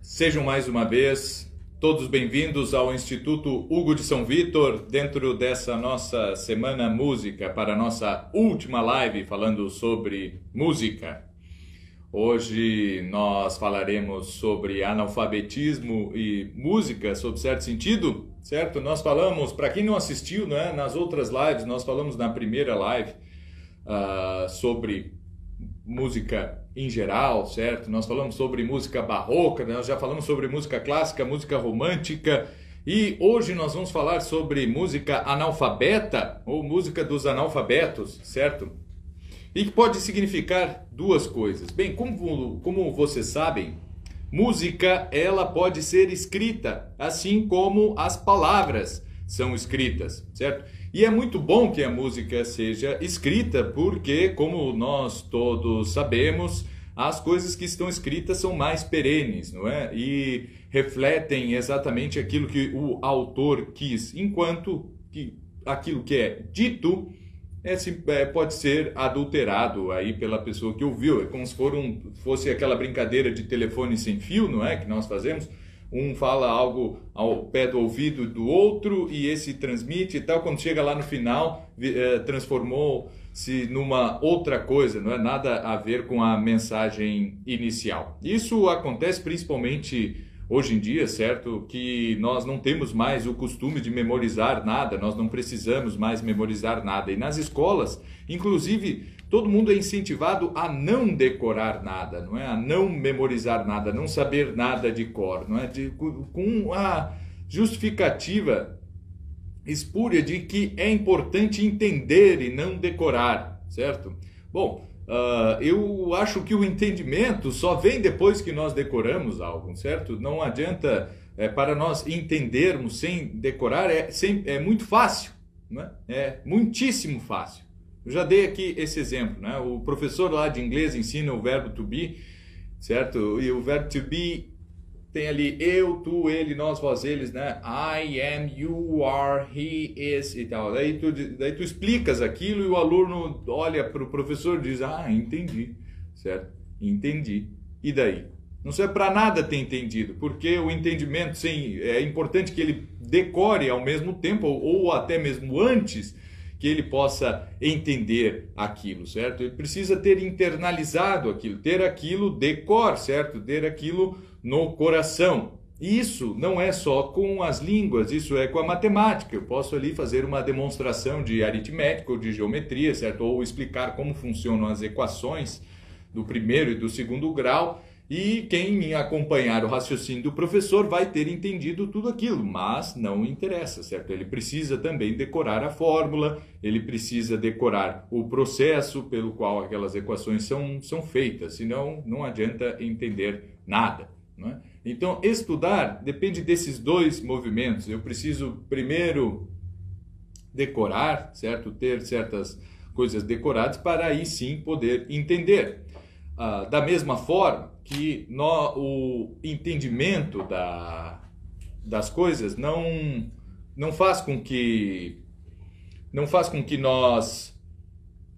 Sejam mais uma vez todos bem-vindos ao Instituto Hugo de São Vítor, dentro dessa nossa Semana Música, para a nossa última live falando sobre música. Hoje nós falaremos sobre analfabetismo e música, sob certo sentido, certo? Nós falamos, para quem não assistiu, né, nas outras lives, nós falamos na primeira live sobre música em geral, certo? Nós falamos sobre música barroca, nós já falamos sobre música clássica, música romântica, e hoje nós vamos falar sobre música analfabeta ou música dos analfabetos, certo? E que pode significar duas coisas. Bem, como vocês sabem, música ela pode ser escrita, assim como as palavras são escritas, certo? E é muito bom que a música seja escrita, porque, como nós todos sabemos, as coisas que estão escritas são mais perenes, não é? E refletem exatamente aquilo que o autor quis, enquanto que aquilo que é dito pode ser adulterado aí pela pessoa que ouviu. É como se fosse aquela brincadeira de telefone sem fio, não é? Que nós fazemos. Um fala algo ao pé do ouvido do outro e esse transmite e tal. Quando chega lá no final, transformou-se numa outra coisa, não é nada a ver com a mensagem inicial. Isso acontece principalmente hoje em dia, certo? Que nós não temos mais o costume de memorizar nada, nós não precisamos mais memorizar nada. E nas escolas, inclusive, todo mundo é incentivado a não decorar nada, não é? A não memorizar nada, a não saber nada de cor, não é? Com a justificativa espúria de que é importante entender e não decorar, certo? Bom, eu acho que o entendimento só vem depois que nós decoramos algo, certo? Não adianta, para nós entendermos sem decorar, é muito fácil, não é? É muitíssimo fácil. Eu já dei aqui esse exemplo, né? O professor lá de inglês ensina o verbo to be, certo? E o verbo to be tem ali eu, tu, ele, nós, vós, eles, né? I am, you are, he is e tal. Daí tu explicas aquilo e o aluno olha para o professor e diz, entendi, certo? Entendi. E daí? Não serve para nada ter entendido, porque o entendimento é importante que ele decore ao mesmo tempo ou até mesmo antes que ele possa entender aquilo, certo? Ele precisa ter internalizado aquilo, ter aquilo de cor, certo? Ter aquilo no coração. E isso não é só com as línguas, isso é com a matemática. Eu posso ali fazer uma demonstração de aritmética ou de geometria, certo? Ou explicar como funcionam as equações do primeiro e do segundo grau. E quem acompanhar o raciocínio do professor vai ter entendido tudo aquilo, mas não interessa, certo? Ele precisa também decorar a fórmula, ele precisa decorar o processo pelo qual aquelas equações são feitas, senão não adianta entender nada, não é? Então, estudar depende desses dois movimentos. Eu preciso primeiro decorar, certo? Ter certas coisas decoradas para aí sim poder entender. Da mesma forma que o entendimento das coisas não faz com que nós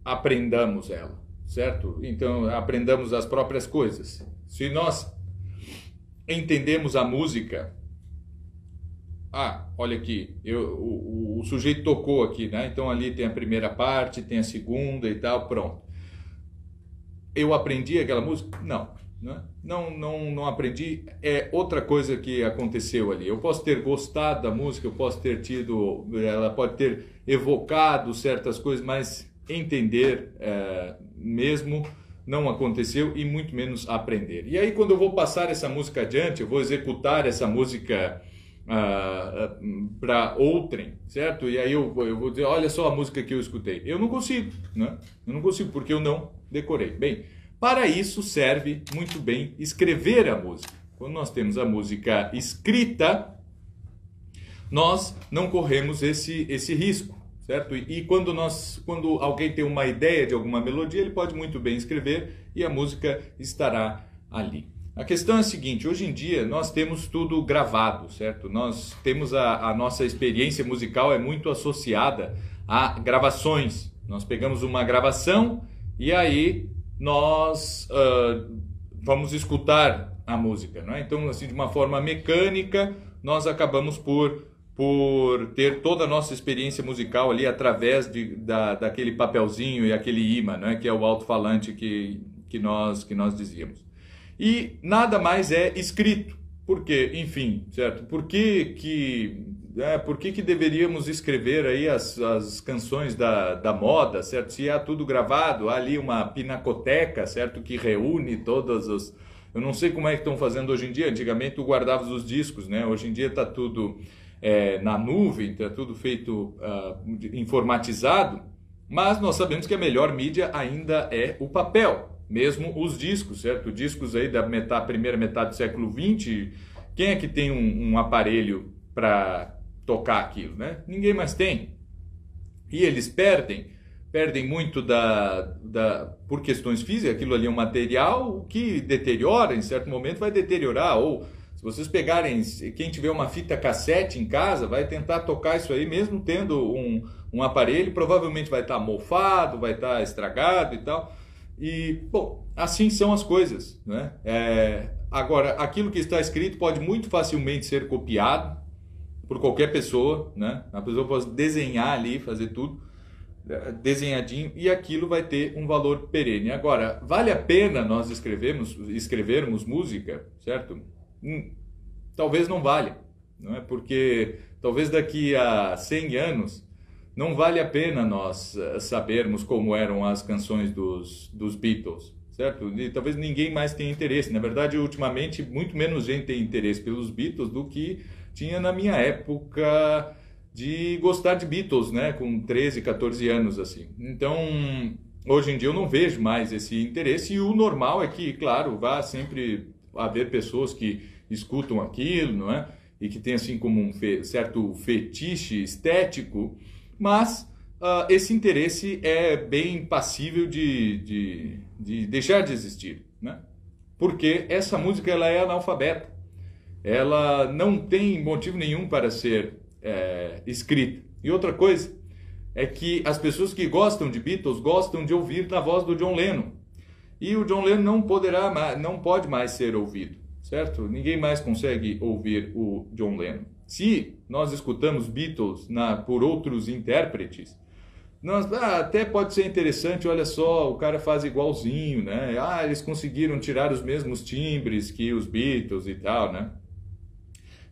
aprendamos ela, certo? Então, aprendamos as próprias coisas. Se nós entendemos a música, olha aqui, o sujeito tocou aqui, né? Então ali tem a primeira parte, tem a segunda e tal, pronto. Eu aprendi aquela música? Não aprendi. É outra coisa que aconteceu ali. Eu posso ter gostado da música, eu posso ter ela pode ter evocado certas coisas, mas entender mesmo não aconteceu e muito menos aprender. E aí quando eu vou passar essa música adiante, eu vou executar essa música para outrem, certo? E aí eu vou dizer, olha só a música que eu escutei. Eu não consigo, né? Eu não consigo porque eu não decorei. Bem, para isso serve muito bem escrever a música. Quando nós temos a música escrita, nós não corremos esse risco, certo? E quando alguém tem uma ideia de alguma melodia, ele pode muito bem escrever e a música estará ali. A questão é a seguinte, hoje em dia nós temos tudo gravado, certo? Nós temos a nossa experiência musical é muito associada a gravações. Nós pegamos uma gravação e aí nós vamos escutar a música, não é? Então, assim, de uma forma mecânica, nós acabamos por ter toda a nossa experiência musical ali através daquele papelzinho e aquele imã, né, que é o alto-falante que nós dizíamos. E nada mais é escrito. Por quê? Enfim, certo? Por que deveríamos escrever aí as canções da moda, certo? Se há tudo gravado, há ali uma pinacoteca, certo? Que reúne todas as... Eu não sei como é que estão fazendo hoje em dia. Antigamente tu guardavas os discos, né? Hoje em dia está tudo na nuvem, está tudo feito informatizado, mas nós sabemos que a melhor mídia ainda é o papel. Mesmo os discos, certo? Discos aí da primeira metade do século XX, quem é que tem um aparelho para tocar aquilo, né? Ninguém mais tem. E eles perdem muito por questões físicas, aquilo ali é um material, o que deteriora, em certo momento vai deteriorar, ou se vocês pegarem, quem tiver uma fita cassete em casa, vai tentar tocar isso aí, mesmo tendo um aparelho, provavelmente vai estar mofado, vai estar estragado e tal. E, bom, assim são as coisas, né? Agora, aquilo que está escrito pode muito facilmente ser copiado por qualquer pessoa, né? A pessoa pode desenhar ali, fazer tudo desenhadinho, e aquilo vai ter um valor perene. Agora, vale a pena nós escrevermos música, certo? Talvez não valha, não é? Porque talvez daqui a 100 anos não vale a pena nós sabermos como eram as canções dos Beatles, certo? E talvez ninguém mais tenha interesse. Na verdade, ultimamente, muito menos gente tem interesse pelos Beatles do que tinha na minha época de gostar de Beatles, né? Com 13, 14 anos, assim. Então, hoje em dia eu não vejo mais esse interesse, e o normal é que, claro, vá sempre haver pessoas que escutam aquilo, não é? E que tem, assim, como um certo fetiche estético, mas esse interesse é bem passível de deixar de existir, né? Porque essa música ela é analfabeta, ela não tem motivo nenhum para ser escrita. E outra coisa é que as pessoas que gostam de Beatles gostam de ouvir na voz do John Lennon, e o John Lennon não pode mais ser ouvido, certo? Ninguém mais consegue ouvir o John Lennon. Se nós escutamos Beatles por outros intérpretes, até pode ser interessante, olha só, o cara faz igualzinho, né? Eles conseguiram tirar os mesmos timbres que os Beatles e tal, né?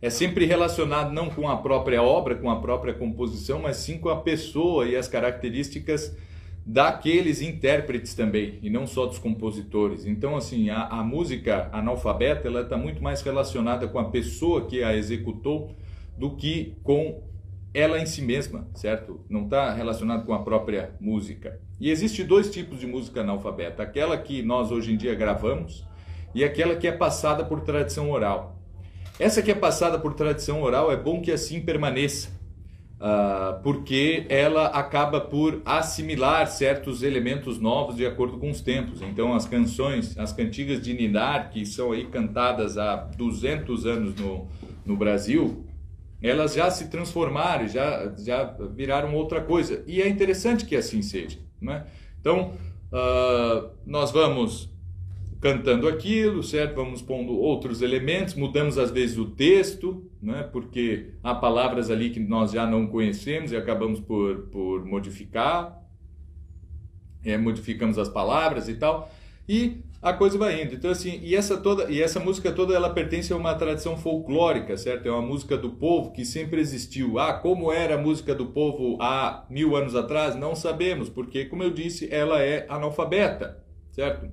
É sempre relacionado não com a própria obra, com a própria composição, mas sim com a pessoa e as características daqueles intérpretes também, e não só dos compositores. Então, assim, a música analfabeta, ela está muito mais relacionada com a pessoa que a executou do que com ela em si mesma, certo? Não está relacionado com a própria música. E existe dois tipos de música analfabeta: aquela que nós hoje em dia gravamos e aquela que é passada por tradição oral. Essa que é passada por tradição oral é bom que assim permaneça, porque ela acaba por assimilar certos elementos novos de acordo com os tempos. Então as canções, as cantigas de ninar, que são aí cantadas há 200 anos no Brasil, elas já se transformaram, já viraram outra coisa. E é interessante que assim seja, né? Então, nós vamos cantando aquilo, certo? Vamos pondo outros elementos, mudamos às vezes o texto, né? Porque há palavras ali que nós já não conhecemos e acabamos por modificar, modificamos as palavras e tal, e a coisa vai indo. Então, assim, e essa música toda, ela pertence a uma tradição folclórica, certo? É uma música do povo que sempre existiu. Como era a música do povo há 1000 anos atrás? Não sabemos, porque, como eu disse, ela é analfabeta, certo?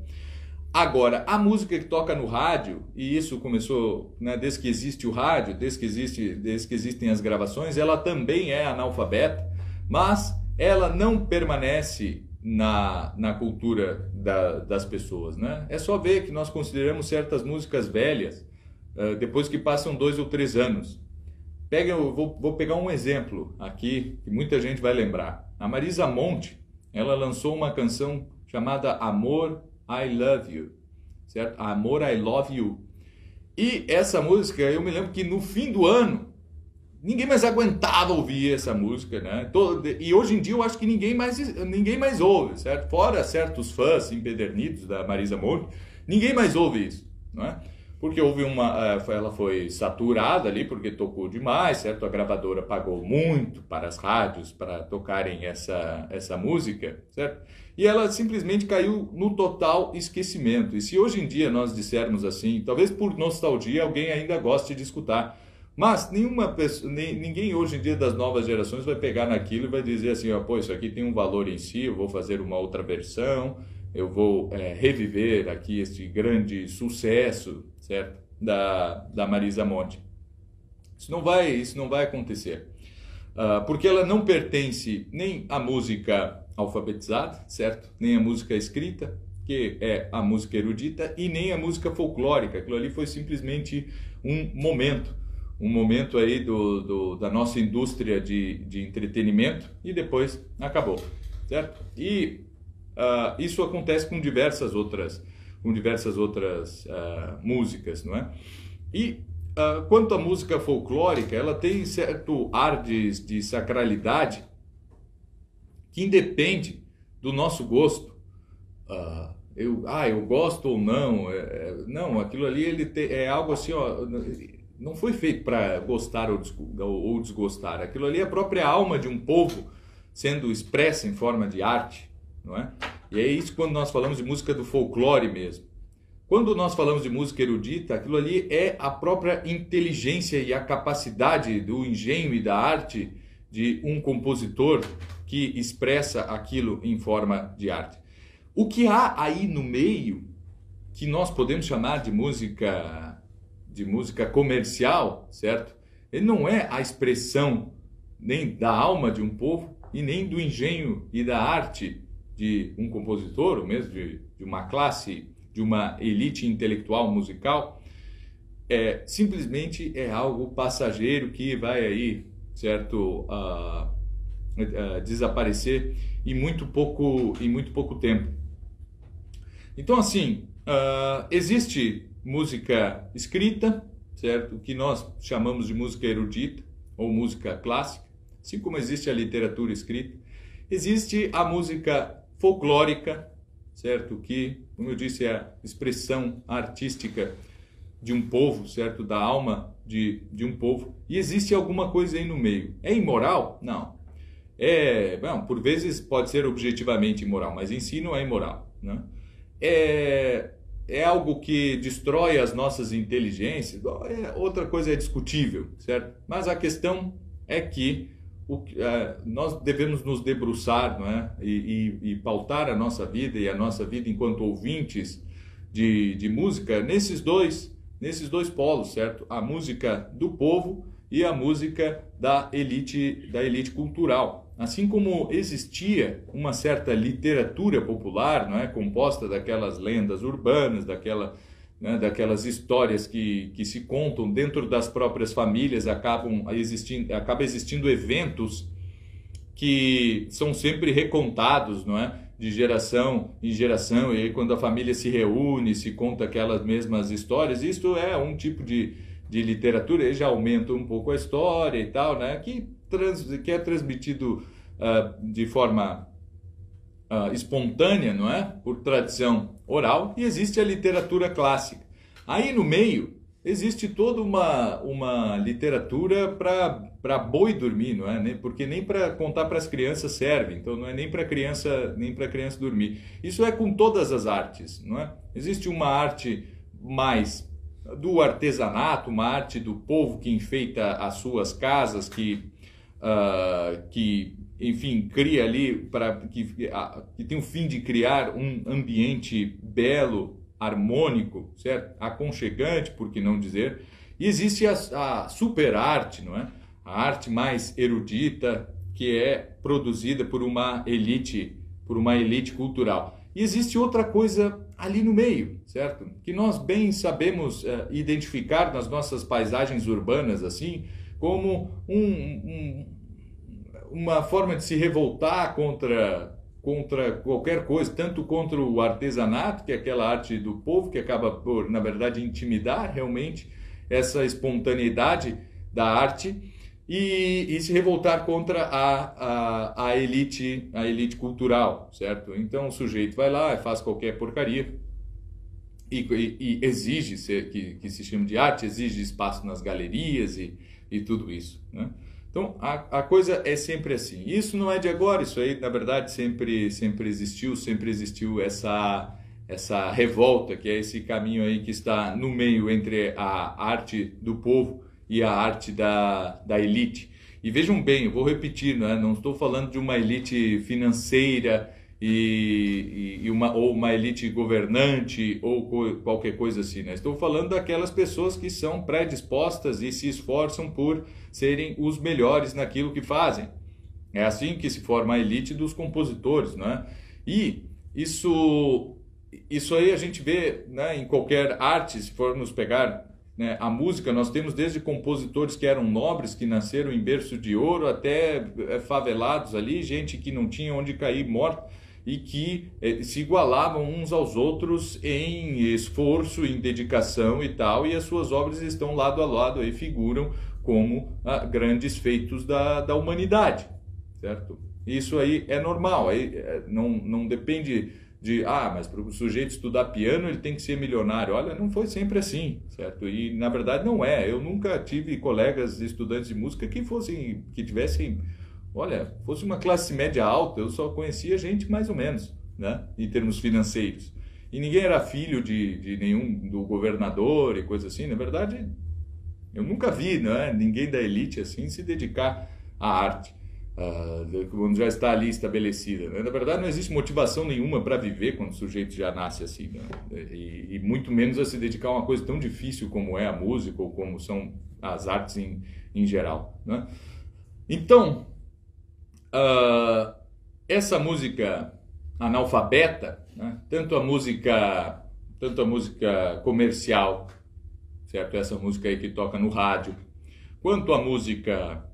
Agora, a música que toca no rádio, e isso começou, né, desde que existe o rádio, desde que existem as gravações, ela também é analfabeta, mas ela não permanece na cultura das pessoas, né? É só ver que nós consideramos certas músicas velhas, depois que passam 2 ou 3 anos. Vou pegar um exemplo aqui, que muita gente vai lembrar. A Marisa Monte, ela lançou uma canção chamada Amor, I Love You, certo? Amor, I Love You. E essa música, eu me lembro que no fim do ano, ninguém mais aguentava ouvir essa música, né? E hoje em dia eu acho que ninguém mais ouve, certo? Fora certos fãs empedernidos da Marisa Monte, ninguém mais ouve isso, não é? porque houve ela foi saturada ali, porque tocou demais, certo? A gravadora pagou muito para as rádios para tocarem essa música, certo? E ela simplesmente caiu no total esquecimento. E se hoje em dia nós dissermos assim, talvez por nostalgia alguém ainda goste de escutar, mas nenhuma pessoa, ninguém hoje em dia das novas gerações vai pegar naquilo e vai dizer assim, ó, pô, isso aqui tem um valor em si, eu vou fazer uma outra versão, eu vou reviver aqui este grande sucesso, certo? Da Marisa Monte. Isso não vai acontecer. Porque ela não pertence nem à música alfabetizada, certo? Nem à música escrita, que é a música erudita, e nem à música folclórica. Aquilo ali foi simplesmente um momento aí da nossa indústria de entretenimento, e depois acabou, certo? E isso acontece com diversas outras músicas, não é? E quanto à música folclórica, ela tem certo ar de sacralidade que independe do nosso gosto. Eu gosto ou não. Não, aquilo ali é algo assim, ó, não foi feito para gostar ou desgostar. Aquilo ali é a própria alma de um povo sendo expressa em forma de arte, não é? E é isso quando nós falamos de música do folclore mesmo. Quando nós falamos de música erudita, aquilo ali é a própria inteligência e a capacidade do engenho e da arte de um compositor que expressa aquilo em forma de arte. O que há aí no meio, que nós podemos chamar de música comercial, certo? Ele não é a expressão nem da alma de um povo e nem do engenho e da arte de um compositor, ou mesmo de uma classe, de uma elite intelectual musical. Simplesmente é algo passageiro que vai aí, certo, desaparecer em muito pouco tempo. Então, assim, existe música escrita, certo, que nós chamamos de música erudita ou música clássica, assim como existe a literatura escrita. Existe a música folclórica, certo, que, como eu disse, é a expressão artística de um povo, certo, da alma de um povo. E existe alguma coisa aí no meio. É imoral? Não. Bom, por vezes pode ser objetivamente imoral, mas em si não é imoral, né? É algo que destrói as nossas inteligências? Outra coisa é discutível, certo? Mas a questão é que nós devemos nos debruçar, não é? E pautar a nossa vida e a nossa vida enquanto ouvintes de música nesses dois polos, certo? A música do povo e a música da elite cultural. Assim como existia uma certa literatura popular, não é? Composta daquelas lendas urbanas, daquelas histórias que se contam dentro das próprias famílias, acaba existindo eventos que são sempre recontados, não é? De geração em geração, e aí quando a família se reúne, se conta aquelas mesmas histórias. Isto é um tipo de literatura, aí já aumenta um pouco a história e tal, né? Que é transmitido de forma espontânea, não é? Por tradição oral. E existe a literatura clássica. Aí no meio existe toda uma literatura para boi dormir, não é? Porque nem para contar para as crianças serve. Então não é nem para criança dormir. Isso é com todas as artes, não é? Existe uma arte mais do artesanato, uma arte do povo que enfeita as suas casas, que enfim, cria ali, que tem o fim de criar um ambiente belo, harmônico, certo? Aconchegante, por que não dizer? E existe a super arte, não é? A arte mais erudita, que é produzida por uma elite cultural. E existe outra coisa ali no meio, certo? Que nós bem sabemos identificar nas nossas paisagens urbanas, assim, como uma forma de se revoltar contra qualquer coisa, tanto contra o artesanato, que é aquela arte do povo, que acaba por, na verdade, intimidar realmente essa espontaneidade da arte, e se revoltar contra a elite cultural, certo? Então o sujeito vai lá e faz qualquer porcaria, e exige que se chame de arte, exige espaço nas galerias e tudo isso, né? Então, a coisa é sempre assim. Isso não é de agora, isso aí, na verdade, sempre existiu essa revolta, que é esse caminho aí que está no meio entre a arte do povo e a arte da elite. E vejam bem, eu vou repetir, né? Não estou falando de uma elite financeira ou uma elite governante ou qualquer coisa assim, né? Estou falando daquelas pessoas que são predispostas e se esforçam por serem os melhores naquilo que fazem. É assim que se forma a elite dos compositores, né? E isso aí a gente vê, né, em qualquer arte. Se formos pegar, né, a música, nós temos desde compositores que eram nobres, que nasceram em berço de ouro, até favelados ali, gente que não tinha onde cair morto, e que se igualavam uns aos outros em esforço, em dedicação e tal, e as suas obras estão lado a lado, aí figuram como grandes feitos da humanidade, certo? Isso aí é normal, aí não depende mas para o sujeito estudar piano ele tem que ser milionário. Olha, não foi sempre assim, certo? E na verdade não é. Eu nunca tive colegas estudantes de música que tivessem, olha, fosse uma classe média alta. Eu só conhecia gente mais ou menos, né, em termos financeiros. E ninguém era filho de nenhum do governador e coisa assim. Na verdade, eu nunca vi, né, ninguém da elite assim se dedicar à arte. Quando já está ali estabelecida, né? Na verdade, não existe motivação nenhuma para viver quando o sujeito já nasce assim, né? E muito menos a se dedicar a uma coisa tão difícil como é a música ou como são as artes em geral, né? Então, essa música analfabeta, né? Tanto a música comercial, certo? Essa música aí que toca no rádio, quanto a música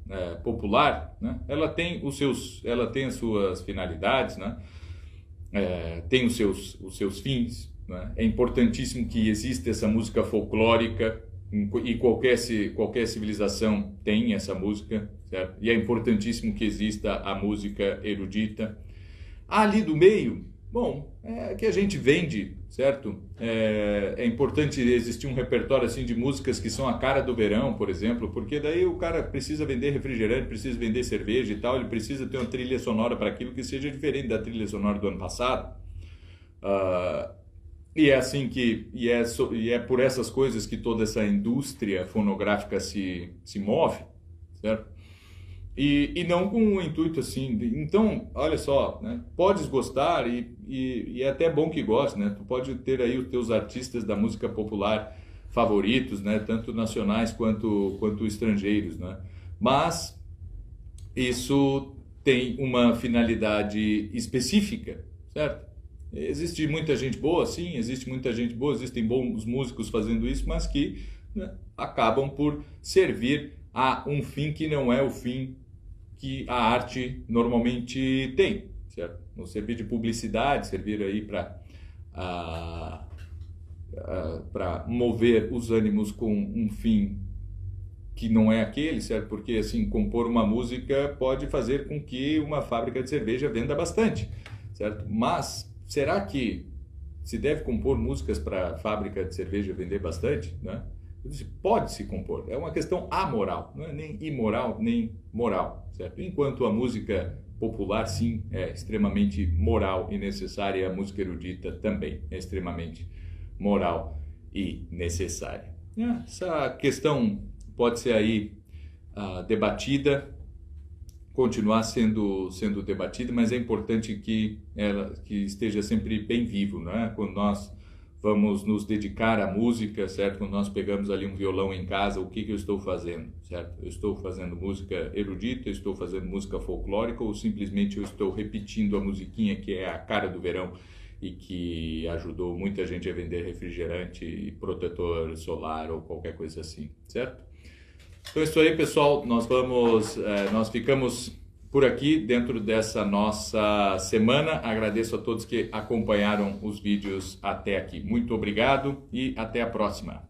popular, né? Ela tem as suas finalidades, né? Tem os seus fins, né? É importantíssimo que exista essa música folclórica, e qualquer civilização tem essa música, certo? E é importantíssimo que exista a música erudita. Ali do meio, bom, que a gente vende, certo? É importante existir um repertório assim de músicas que são a cara do verão, por exemplo, porque daí o cara precisa vender refrigerante, precisa vender cerveja e tal, ele precisa ter uma trilha sonora para aquilo que seja diferente da trilha sonora do ano passado. E é assim e é por essas coisas que toda essa indústria fonográfica se move, certo? E não com um intuito assim. Então, olha só, né? Podes gostar e é até bom que goste, né? Tu pode ter aí os teus artistas da música popular favoritos, né? Tanto nacionais quanto estrangeiros, né? Mas isso tem uma finalidade específica, certo? Existe muita gente boa, sim, existe muita gente boa, existem bons músicos fazendo isso, mas que, né, acabam por servir a um fim que não é o fim que a arte normalmente tem, certo? Não servir de publicidade, servir aí para mover os ânimos com um fim que não é aquele, certo? Porque, assim, compor uma música pode fazer com que uma fábrica de cerveja venda bastante, certo? Mas será que se deve compor músicas para a fábrica de cerveja vender bastante, né? Pode se compor, é uma questão amoral, não é nem imoral nem moral, certo? Enquanto a música popular, sim, é extremamente moral e necessária, e a música erudita também é extremamente moral e necessária. Essa questão pode ser aí debatida, continuar sendo debatida, mas é importante que esteja sempre bem vivo, né? Quando nós vamos nos dedicar à música, certo? Quando nós pegamos ali um violão em casa, o que eu estou fazendo, certo? Eu estou fazendo música erudita, eu estou fazendo música folclórica, ou simplesmente eu estou repetindo a musiquinha que é a cara do verão e que ajudou muita gente a vender refrigerante, protetor solar ou qualquer coisa assim, certo? Então é isso aí, pessoal. Nós ficamos por aqui dentro dessa nossa semana. Agradeço a todos que acompanharam os vídeos até aqui. Muito obrigado e até a próxima.